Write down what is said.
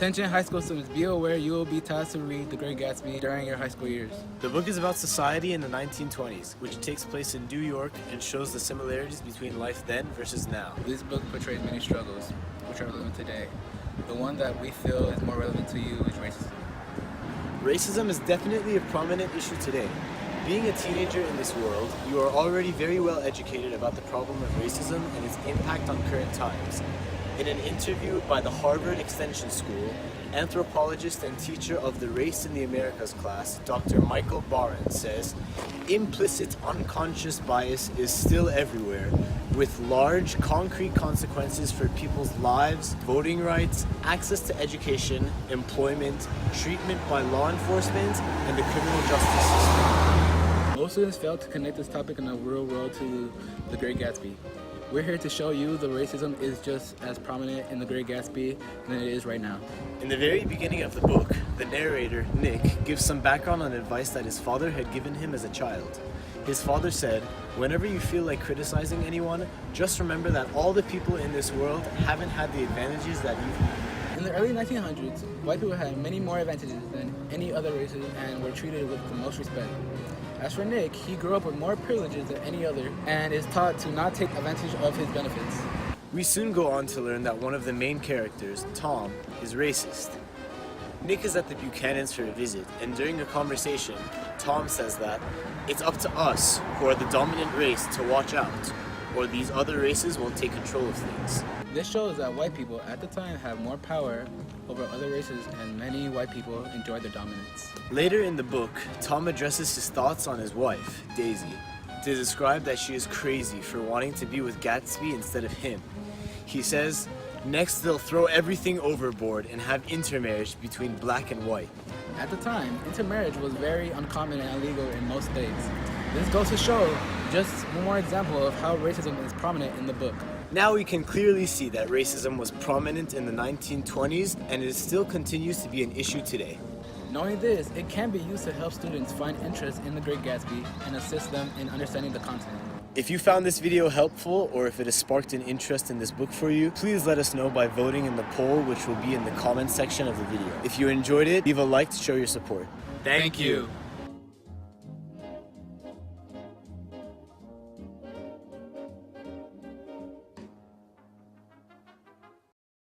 Attention high school students, be aware you will be tasked to read The Great Gatsby during your high school years. The book is about society in the 1920s, which takes place in New York and shows the similarities between life then versus now. This book portrays many struggles, which are relevant today. The one that we feel is more relevant to you is racism. Racism is definitely a prominent issue today. Being a teenager in this world, you are already very well educated about the problem of racism and its impact on current times. In an interview by the Harvard Extension School, anthropologist and teacher of the Race in the Americas class, Dr. Michael Barron says, implicit unconscious bias is still everywhere, with large concrete consequences for people's lives, voting rights, access to education, employment, treatment by law enforcement, and the criminal justice system. Most students fail to connect this topic in the real world to The Great Gatsby. We're here to show you the racism is just as prominent in The Great Gatsby than it is right now. In the very beginning of the book, the narrator, Nick, gives some background on advice that his father had given him as a child. His father said, whenever you feel like criticizing anyone, just remember that all the people in this world haven't had the advantages that you've had. In the early 1900s, white people had many more advantages than any other races and were treated with the most respect. As for Nick, he grew up with more privileges than any other and is taught to not take advantage of his benefits. We soon go on to learn that one of the main characters, Tom, is racist. Nick is at the Buchanans for a visit, and during a conversation, Tom says that it's up to us, who are the dominant race, to watch out, or these other races will take control of things. This shows that white people at the time have more power over other races, and many white people enjoy their dominance. Later in the book, Tom addresses his thoughts on his wife, Daisy, to describe that she is crazy for wanting to be with Gatsby instead of him. He says, next they'll throw everything overboard and have intermarriage between black and white. At the time, intermarriage was very uncommon and illegal in most states. This goes to show just one more example of how racism is prominent in the book. Now we can clearly see that racism was prominent in the 1920s and it still continues to be an issue today. Knowing this, it can be used to help students find interest in The Great Gatsby and assist them in understanding the content. If you found this video helpful or if it has sparked an interest in this book for you, please let us know by voting in the poll, which will be in the comments section of the video. If you enjoyed it, leave a like to show your support. Thank you.